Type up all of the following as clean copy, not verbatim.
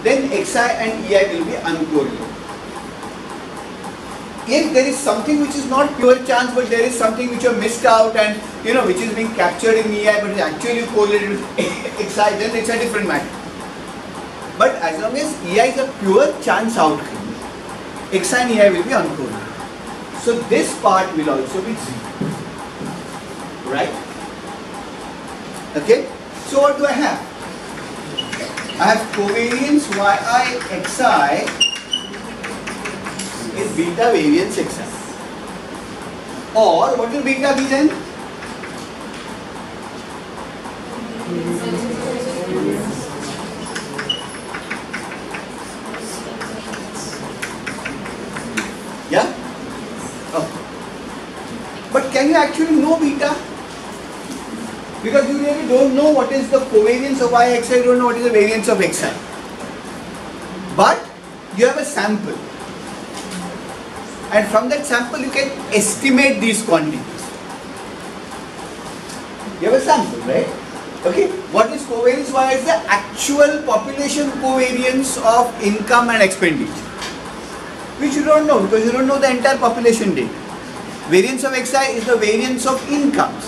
then xi and ei will be uncorrelated. If there is something which is not pure chance, but there is something which you have missed out and which is being captured in ei but is actually correlated with xi, then it's a different matter. But as long as ei is a pure chance outcome, xi and ei will be uncorrelated. So this part will also be 0. Right? Okay? So what do I have? I have covariance yi xi is beta variance xi. Or what will beta be then? Yeah? Oh. But can you actually know beta? Because you really don't know what is the covariance of y xi, you don't know what is the variance of xi. But you have a sample. And from that sample you can estimate these quantities. You have a sample, right? Okay. What is covariance y is the actual population covariance of income and expenditure, which you don't know because you don't know the entire population data. Variance of xi is the variance of incomes.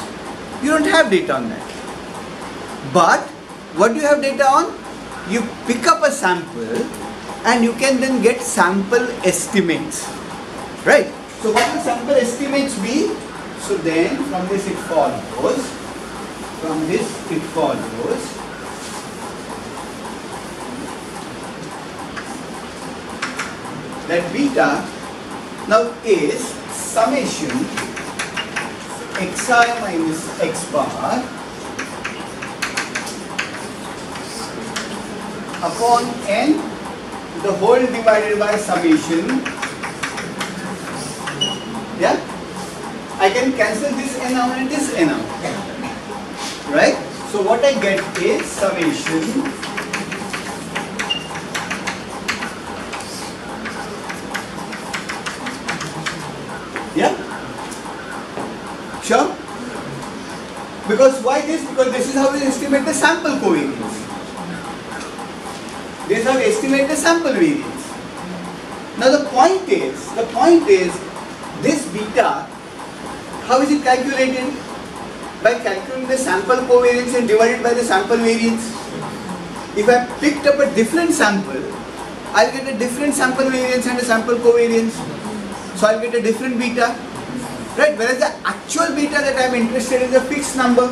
You don't have data on that. But what do you have data on? You pick up a sample and you can then get sample estimates. Right? So what will sample estimates be? So then from this it follows, that beta now is summation xi minus x bar upon n, the whole divided by summation. Yeah, I can cancel this n out and this n out, right? So what I get is summation yeah. Sure? Because why this? Because this is how we estimate the sample covariance. This is how we estimate the sample variance. Now the point is this beta, how is it calculated? By calculating the sample covariance and divided by the sample variance. If I picked up a different sample, I'll get a different sample variance and a sample covariance. So I'll get a different beta. Right? Whereas the actual beta that I am interested in is a fixed number.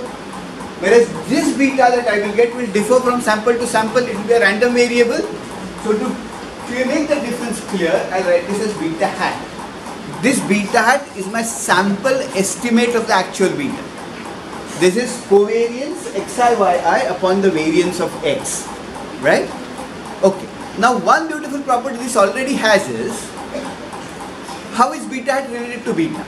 Whereas this beta that I will get will differ from sample to sample. It will be a random variable. So to make the difference clear, I'll write this as beta hat. This beta hat is my sample estimate of the actual beta. This is covariance xi yi upon the variance of x. Right? Okay. Now one beautiful property this already has is, how is beta hat related to beta?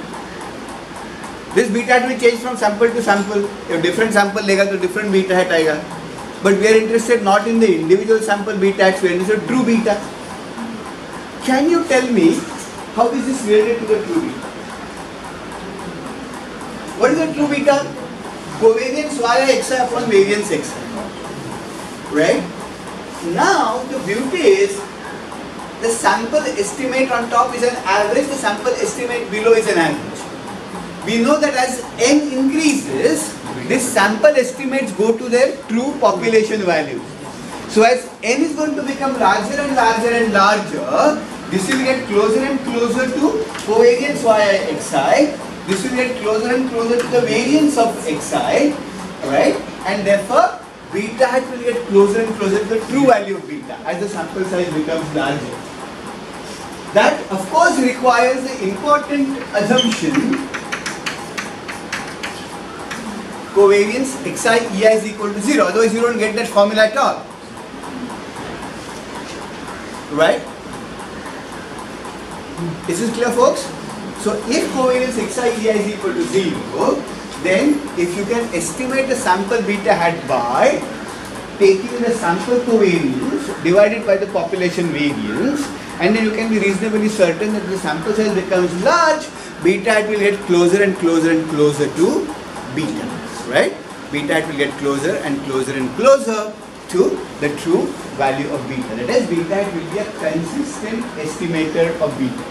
This beta hat will change from sample to sample. If different sample lega to different beta hat aega. But we are interested not in the individual sample beta hats, we are interested in true beta. Can you tell me how is this related to the true beta? What is the true beta? Covariance yi xi upon variance xi. Right? Now the beauty is the sample estimate on top is an average, the sample estimate below is an average. We know that as n increases, these sample estimates go to their true population values. So as n is going to become larger and larger and larger, this will get closer and closer to covariance yi xi. This will get closer and closer to the variance of xi, right? And therefore, beta hat will get closer and closer to the true value of beta as the sample size becomes larger. That of course requires the important assumption covariance xi ei is equal to 0, otherwise you don't get that formula at all. Right? Is this clear, folks? So if covariance xi ei is equal to 0, then if you can estimate the sample beta hat by taking the sample covariance divided by the population variance, and then you can be reasonably certain that the sample size becomes large, beta hat will get closer and closer and closer to beta. Right? Beta hat will get closer and closer and closer to the true value of beta. That is, beta hat will be a consistent estimator of beta.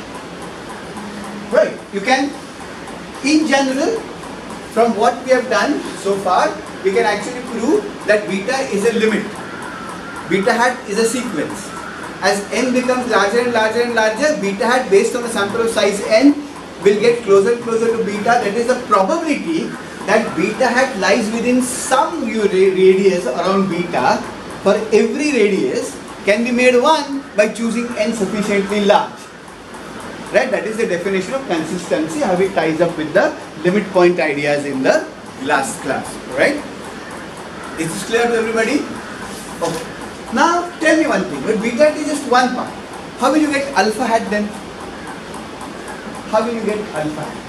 Right? You can, in general, from what we have done so far, we can actually prove that beta is a limit. Beta hat is a sequence. As n becomes larger and larger and larger, beta hat based on a sample of size n will get closer and closer to beta. That is the probability that beta hat lies within some radius around beta for every radius can be made 1 by choosing n sufficiently large. Right? That is the definition of consistency, how it ties up with the limit point ideas in the last class. Right? Is this clear to everybody? Okay. Now tell me one thing, but beta hat is just one part. How will you get alpha hat then? How will you get alpha hat?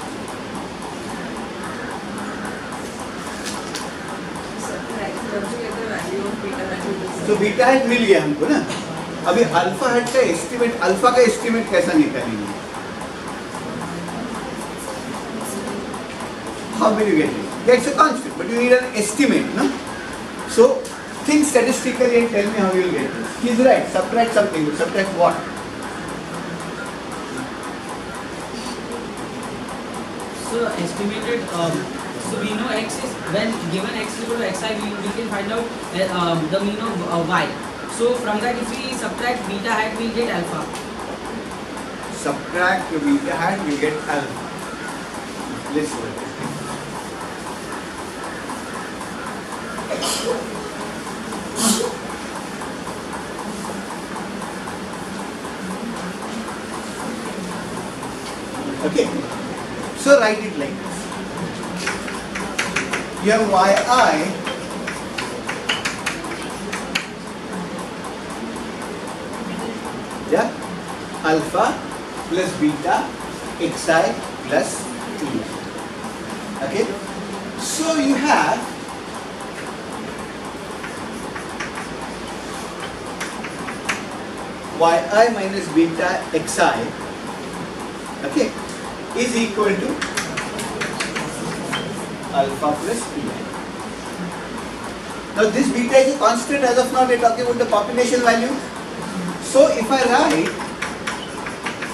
तो beta hat मिल गया हमको ना. अभी alpha hat का estimate, alpha का estimate कैसा निकालेंगे? How will you get it? That's a constant, but you need an estimate, no? So think statistically and tell me how you will get this. He's right. Subtract something. Subtract what? So estimated. So we know x is, when given x is equal to xi, we can find out the mean of y. So from that, if we subtract beta hat, we get alpha. Subtract the beta hat, we get alpha. Listen. Okay. So write it like this. You have yi alpha plus beta xi plus e. Okay. So you have yi minus beta xi, okay, is equal to alpha plus pi. Now this beta is a constant. As of now we are talking about the population value. So if I write,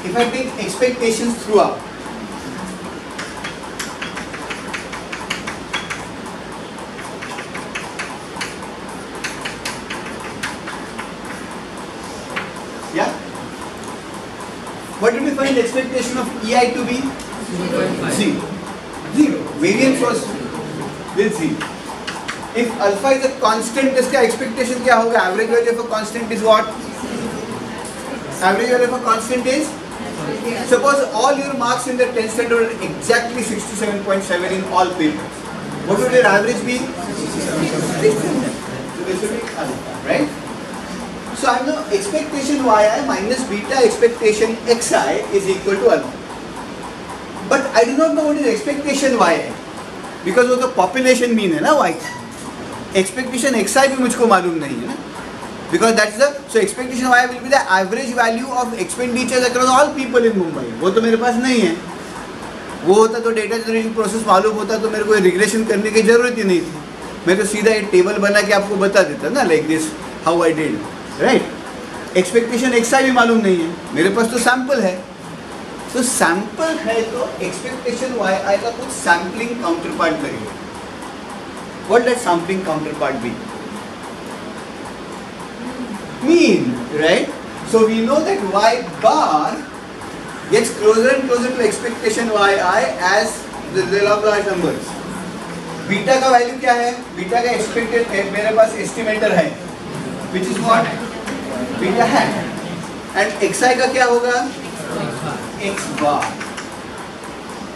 if I take expectations throughout, yeah, what did we find expectation of EI to be? 0. Variance was with 0. If alpha is a constant, इसका expectation क्या होगा? Average value of a constant is what? Average value of a constant is? Suppose all your marks in the 10th standard are exactly 67.7 in all papers. What would your average be? 67. So this will be alpha, right? So I know expectation yi minus beta expectation xi is equal to alpha. But I do not know what is expectation yi, because वो तो population mean है ना y. Expectation xi भी मुझको मालूम नहीं है ना, because that's the, so expectation y will be the average value of expenditures across all people in Mumbai. वो तो मेरे पास नहीं है. वो होता तो डेटा जनरेशन प्रोसेस मालूम होता तो मेरे को रिग्रेशन करने की जरूरत ही नहीं थी. मैं तो सीधा एक टेबल बना के आपको बता देता ना, like this how I did, right? Expectation xi भी मालूम नहीं है, मेरे पास तो सैंपल है. तो सैंपल है तो एक्सपेक्टेशन yi का कुछ सैम्पलिंग काउंटर पार्ट लगेगा. What does sampling counterpart be? Mean, right? So we know that y bar gets closer and closer to expectation yi as the law of large numbers. Beta का value क्या है? Beta का expected है, मेरे पास estimator है, which is what? Beta है. And xi का क्या होगा? x bar.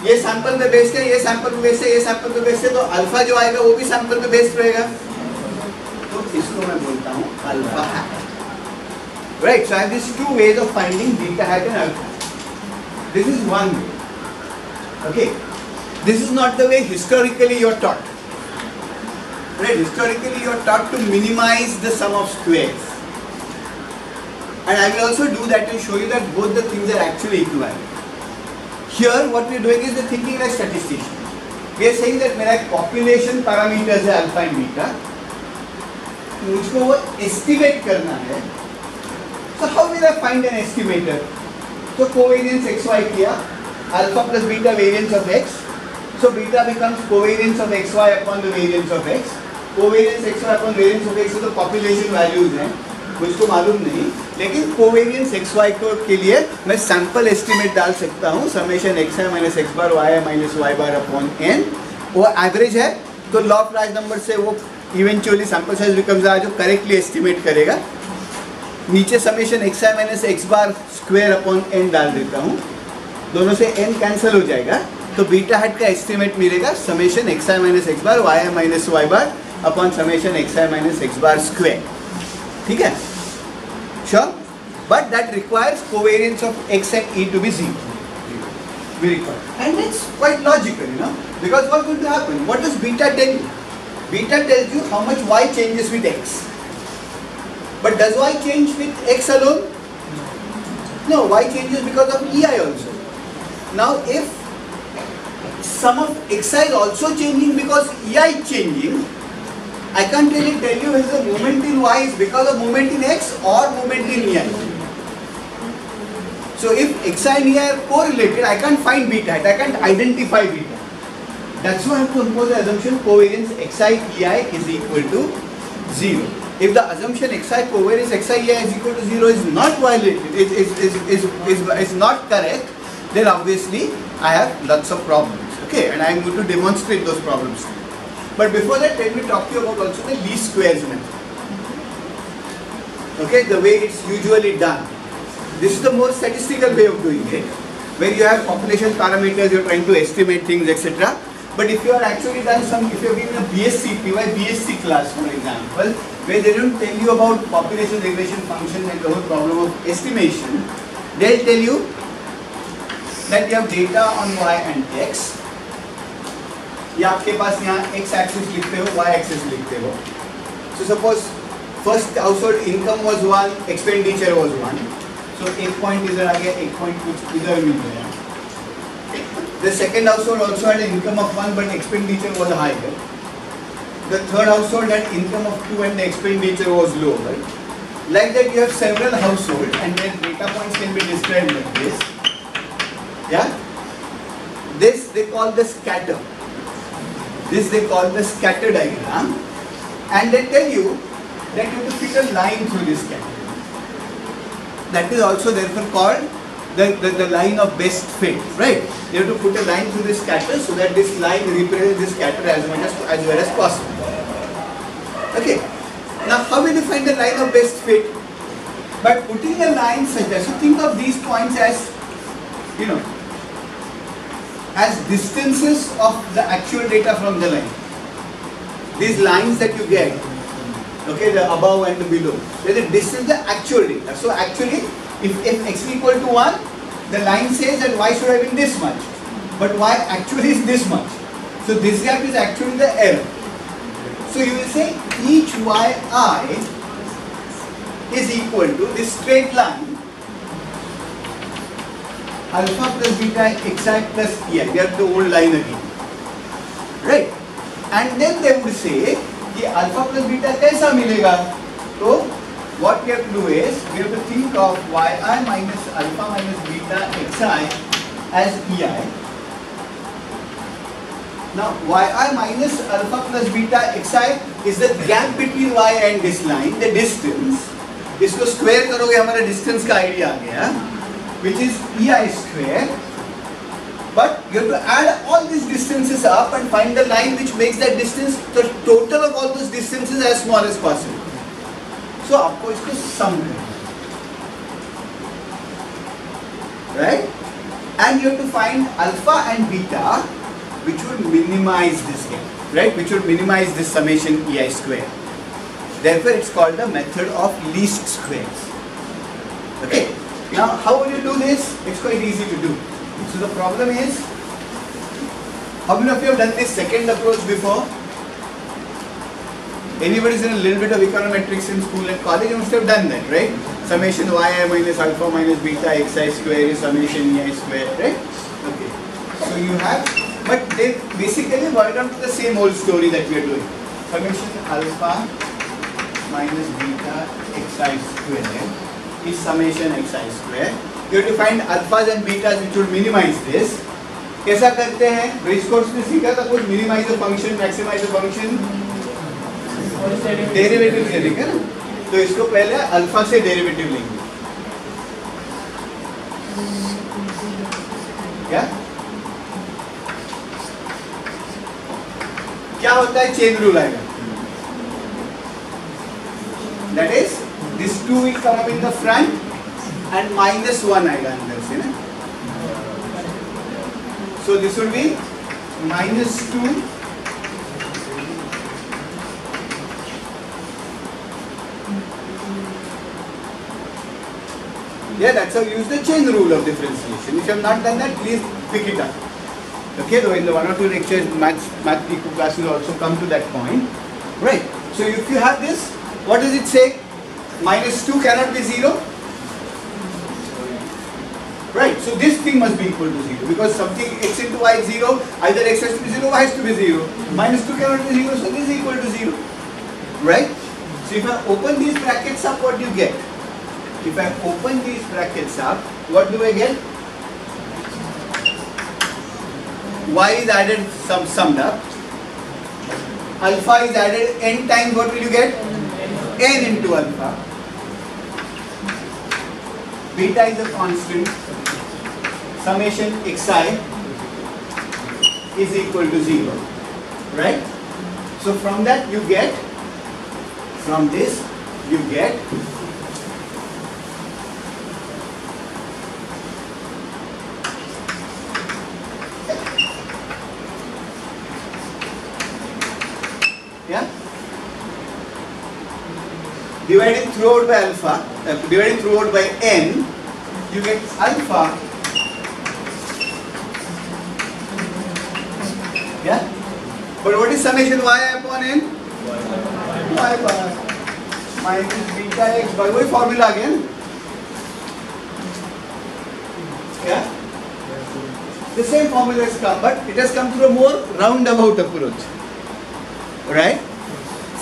ये सैंपल पे बेस्ड है, ये सैंपल पे बेस्ड है, ये सैंपल पे बेस्ड है, तो अल्फा जो आएगा वो भी सैंपल पे बेस्ड रहेगा. तो इसको मैं बोलता हूँ alpha hat. Right, so I have these two ways of finding beta hat and alpha. This is one way. Okay, this is not the way historically you are taught. Right, historically you are taught to minimize the sum of squares. And I will also do that to show you that both the things are actually equivalent. Here what we are doing is the thinking like statistician. We are saying that मेरा एक population parameters है alpha and beta, मुझको वो estimate करना है, so how will I find an estimator? तो covariance xy किया, alpha plus beta variance of x, so beta becomes covariance of xy upon the variance of x. Covariance xy upon variance of x तो population values हैं, मुझको मालूम नहीं, लेकिन covariance xy को के लिए मैं sample estimate डाल सकता हूँ, summation xi minus x bar y minus y bar upon n, वो average है, तो law of large number से वो eventually sample size becomes जो correctly estimate करेगा. नीचे summation x i minus x bar square upon N डाल देता हूँ, दोनों से एन कैंसिल हो जाएगा, तो बीटा हेड का एस्टिमेट मिलेगा summation x i minus x bar y i minus y bar upon summation x i minus x bar square. ठीक है, sure, but that requires covariance of x and e to be 0. We require, and it's quite logical, you know, because what's going to happen? What does beta tell you? Beta tells you how much y changes with x. But does y change with x alone? No, y changes because of ei also. Now if sum of xi is also changing because ei is changing, I can't really tell you whether the movement in y is because of movement in x or movement in ei. So if xi and ei are correlated, I can't find beta, I can't identify beta. That's why I have to impose the assumption covariance xi ei is equal to 0. If the assumption xi covariance xi ei is equal to 0 is not violated, is not correct, then obviously I have lots of problems. Okay, and I am going to demonstrate those problems. But before that, let me talk to you about also the least squares method. Okay, the way it's usually done. This is the more statistical way of doing it, where you have population parameters, you are trying to estimate things, etc. But if you are actually done some, if you have been in a BSc, PY BSc class, for example, where they don't tell you about population regression function and the whole problem of estimation, they'll tell you that you have data on y and x. या आपके पास यहाँ x axis लिखते हो, y axis लिखते हो. So suppose first household income was 1, expenditure was 1. So एक point इधर आ गया, एक point कुछ इधर मिल गया. The second household also had an income of 1 but expenditure was higher. The third household had income of 2 and the expenditure was lower. Like that you have several households and their data points can be described like this. Yeah? This they call the scatter. This they call the scatter diagram. And they tell you that you have to fit a line through this scatter. That is also therefore called the line of best fit, right? You have to put a line through this scatter so that this line represents this scatter as well as possible. Okay. Now, how will you find the line of best fit? By putting a line such that, so think of these points as, you know, as distances of the actual data from the line. These lines that you get, okay, the above and the below, there is a distance, the actual data. So actually, if x is equal to 1, the line says that y should have been this much, but y actually is this much. So this gap is actually the error. So you will say each yi is equal to this straight line alpha plus beta xi plus ei. They are the old line again, right? And then they would say कि alpha plus beta कैसा मिलेगा? तो what we have to do is, we have to think of yi minus alpha minus beta xi as ei. Now yi minus alpha plus beta xi is the gap between y and this line, the distance. इसको square करोगे हमारा distance का idea आ गया, which is ei square. But you have to add all these distances up and find the line which makes that distance, the total of all those distances as small as possible. So आपको इसको sum करना, right? And you have to find alpha and beta, which would minimize this gap, right? Which would minimize this summation ei square. Therefore, it's called the method of least squares. Okay. Now, how will you do this? It's quite easy to do. So the problem is, how many of you have done this second approach before? Anybody's in a little bit of econometrics in school and college, you must have done that, right? Summation yi minus alpha minus beta xi square is summation ei square, right? Okay. So you have, but they basically boil down to the same old story that we are doing. Summation alpha minus beta xi square is summation xi square. You have to find alphas and betas which would minimize this. कैसा करते हैं? Bridge course में सीखा था कुछ minimise the function, maximise the function, derivative लेने का ना, तो इसको पहले अल्फा से डेरिवेटिव लेंगे. क्या होता है? चेन रूल आएगा. That is, this 2 will come up in the front and minus 1 आएगा अंदर से ना. So this will be minus 2 yeah, that's how you use the chain rule of differentiation. If you have not done that, please pick it up. Okay, though in the 1 or 2 lectures, math eco class will also come to that point. Right. So if you have this, what does it say? Minus 2 cannot be 0. Right. So this thing must be equal to 0 because something x into y is 0. Either x has to be 0 or y has to be 0. Minus 2 cannot be 0, so this is equal to 0. Right. So if I open these brackets up, what do you get? If I open these brackets up, what do I get? Y is added, summed up. Alpha is added n times, what will you get? N into alpha. Beta is a constant. Summation xi is equal to 0. Right? So from that you get, from this you get dividing throughout by alpha, dividing throughout by n, you get alpha. Yeah? But what is summation y upon n? Y bar minus beta x bar. वही formula again. Yeah? The same formula has come, but it has come through a more roundabout approach. Right?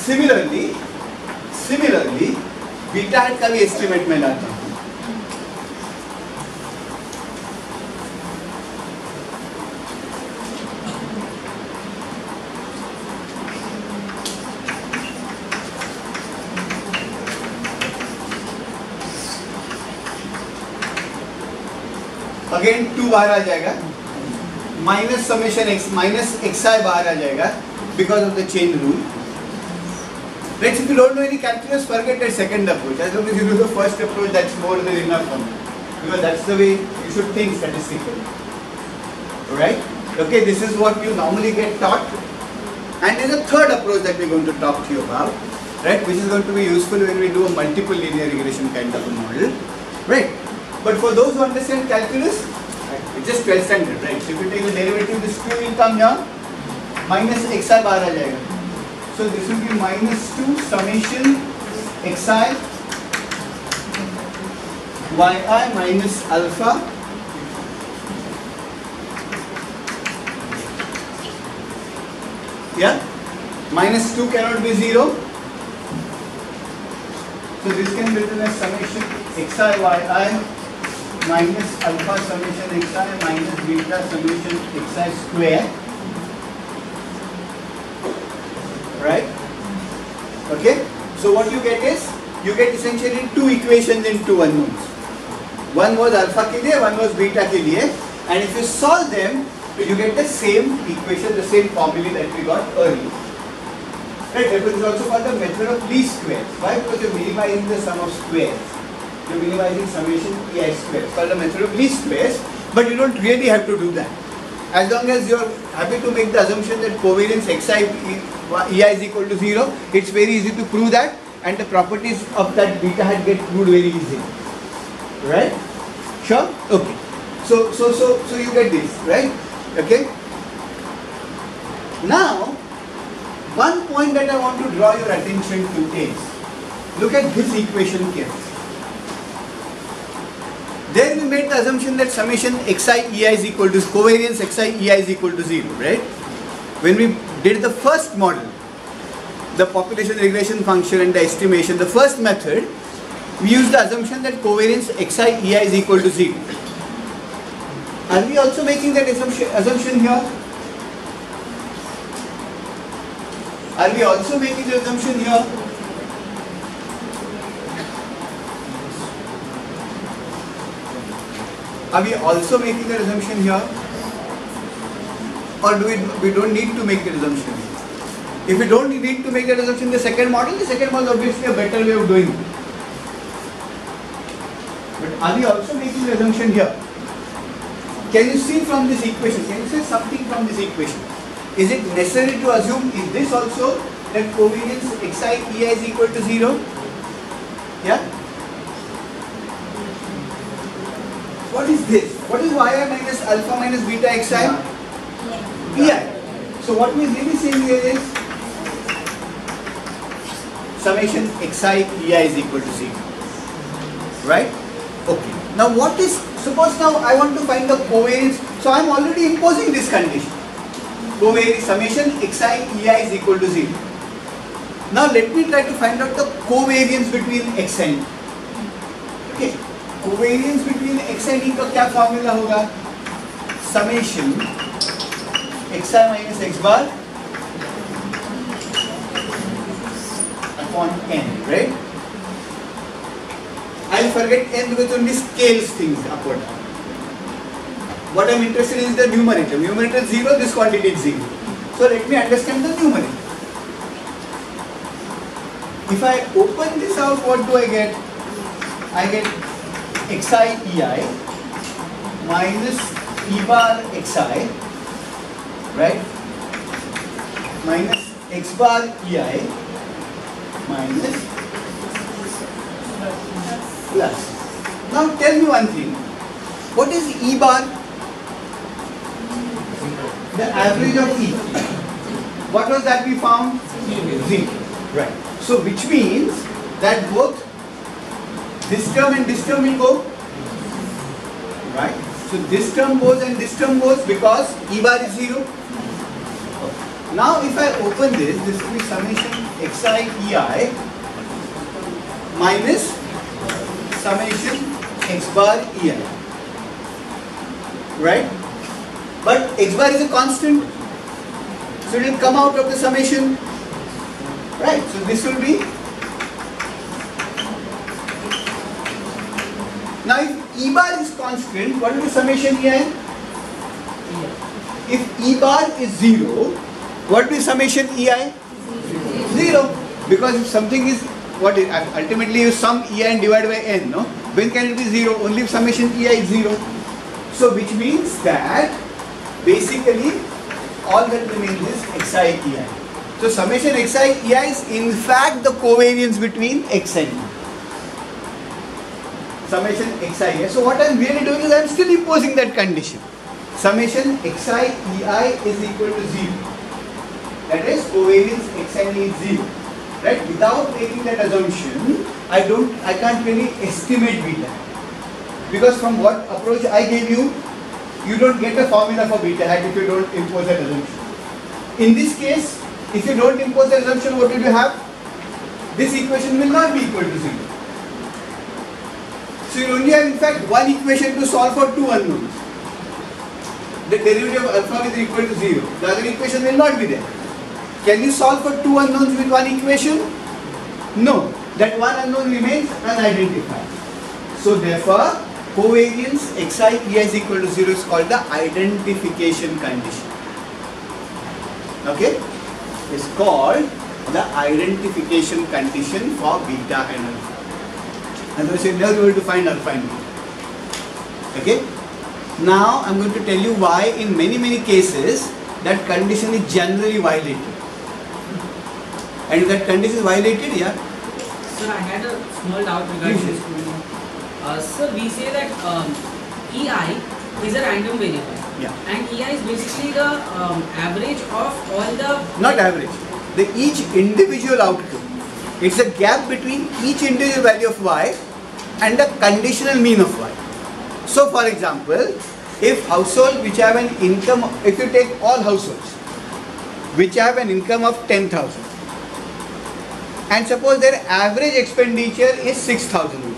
Similarly, beta hat का भी estimate में लाता हूँ. Again 2 बाहर आ जाएगा, minus summation x minus xi बाहर आ जाएगा because of the chain rule. Let's if you don't know any calculus, forget the second approach. As long as you do the first approach, that's more than enough for me. Because that's the way you should think statistically. Right? Okay, this is what you normally get taught. And there's a third approach that we're going to talk to you about. Right? Which is going to be useful when we do a multiple linear regression kind of a model. Right? But for those who understand calculus, it's just 12 standard. Right? So if you take the derivative, this 2 will come here. Minus xi बाहर आ जाएगा. So this will be minus 2 summation xi yi minus alpha minus 2 cannot be 0. So this can be written as summation xi yi minus alpha summation xi minus beta summation xi square. Right? Okay? So what you get is, you get essentially 2 equations in 2 unknowns. One was alpha के लिए, one was beta के लिए, and if you solve them, you get the same equation, the same formula that we got earlier. Right? That is also called the method of least squares. Why? Because you are minimizing the sum of squares. You are minimizing summation ei squares. It's called the method of least squares, but you don't really have to do that. As long as you are happy to make the assumption that covariance xi ei is equal to 0, it's very easy to prove that, and the properties of that beta hat get proved very easily. Right? Sure? Okay. So you get this, right? Okay. Now, one point that I want to draw your attention to is, look at this equation carefully. There we made the assumption that summation xi ei is equal to, covariance xi ei is equal to 0, right? When we did the first model, the population regression function and the estimation, the first method, we use the assumption that covariance xi ei is equal to 0. Are we also making that assumption here? Are we also making the assumption here? Are we also making the assumption here? Or do we don't need to make the assumption? If we don't need to make that assumption, the second model is obviously a better way of doing it. But are we also making the assumption here? Can you see from this equation? Can you say something from this equation? Is it necessary to assume in this also that covariance xi ei is equal to 0? Yeah? What is this? What is yi minus alpha minus beta xi? Ei. So what we are really saying here is summation xi ei is equal to 0. Right? Okay. Now what is, suppose now I want to find the covariance, so I am already imposing this condition. Covariance summation xi ei is equal to 0. Now let me try to find out the covariance between x and e. Okay. Covariance between x and e का क्या formula होगा? Summation xi minus x bar upon n, right? I'll forget n because only scales things up or down. What I'm interested in is the numerator. Numerator is 0, this quantity is 0. So let me understand the numerator. If I open this out, what do I get? I get xi ei minus e bar xi, right? Minus x bar ei minus plus. Now tell me one thing. What is e bar? The average of e. What was that we found? 0. Right. So which means that both this term and this term will go. Right. So this term goes and this term goes because e bar is 0. Now if I open this, this will be summation xi ei minus summation x bar ei. Right? But x bar is a constant, so it will come out of the summation. Right? So this will be. Now if e bar is constant, what will be summation ei? If e bar is 0, what will be summation ei? 0. Because if something is, what is, ultimately you sum ei and divide by n, no? When can it be 0? Only if summation ei is 0. So which means that basically all that remains is xi ei. So summation xi ei is in fact the covariance between x and e. Summation xi ei. So what I am really doing is I am still imposing that condition. Summation xi ei is equal to 0. That is covariance x and e is 0. Right? Without making that assumption, I can't really estimate beta. Because from what approach I gave you, you don't get a formula for beta hat if you don't impose that assumption. In this case, if you don't impose the assumption, what will you have? This equation will not be equal to 0. So you only have in fact one equation to solve for two unknowns. The derivative of alpha is equal to 0. The other equation will not be there. Can you solve for two unknowns with one equation? No. That one unknown remains unidentified. So therefore, covariance xi ei is equal to 0 is called the identification condition. Okay? It's called the identification condition for beta and alpha. Otherwise, you're never able to find alpha and beta. Okay? Now, I'm going to tell you why in many cases that condition is generally violated. And if that condition is violated, yeah? Sir, I had a small doubt regarding this. Sir, we say that EI is a random variable. Yeah. And EI is basically the average of all the... Not average. Each individual outcome. It's a gap between each individual value of y and the conditional mean of y. So for example, if household which have an income, if you take all households which have an income of 10,000, and suppose their average expenditure is 6,000 rupees,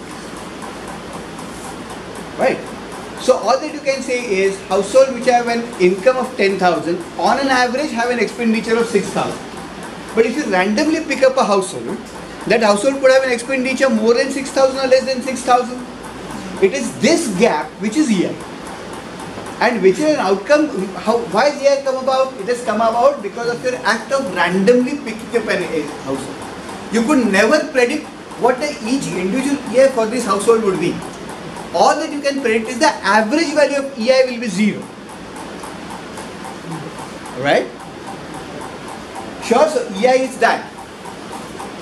right? So all that you can say is household which have an income of 10,000 on an average have an expenditure of 6,000. But if you randomly pick up a household, that household could have an expenditure more than 6,000 or less than 6,000. It is this gap which is EI. And which is an outcome, why is EI come about? It has come about because of your act of randomly picking up a household. You could never predict what each individual EI for this household would be. All that you can predict is the average value of EI will be 0. Right? Sure, so EI is that.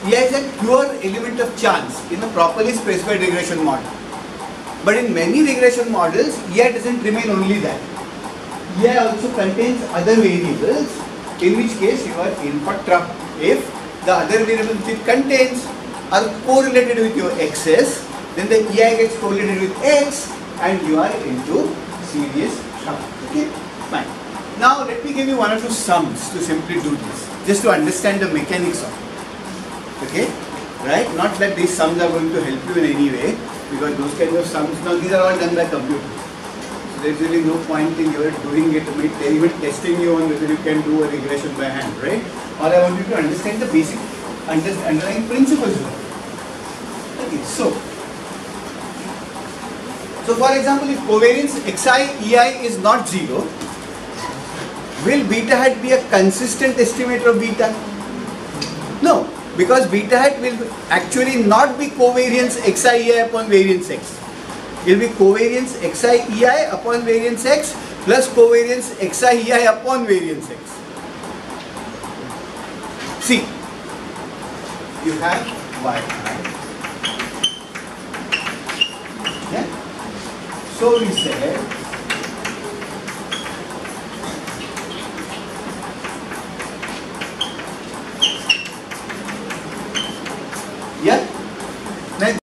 EI is a pure element of chance in a properly specified regression model. But in many regression models, EI doesn't remain only that. EI also contains other variables, in which case you are in for trouble. If the other variables it contains are correlated with your x's, then the EI gets correlated with x and you are into serious trouble. Okay, fine. Now let me give you one or two sums to simply do this, just to understand the mechanics of it. Okay, right? Not that these sums are going to help you in any way, because those kinds of sums, now these are all done by computers. So there is really no point in your doing it, even testing you on whether you can do a regression by hand, right? All I want you to understand the basic underlying principles. Okay, so for example, if covariance xi ei is not 0, will beta hat be a consistent estimator of beta? No, because beta hat will actually not be covariance xi ei upon variance x. It will be covariance xi ei upon variance x plus covariance xi ei upon variance x. See, you have yi. Yeah? So we said yeah.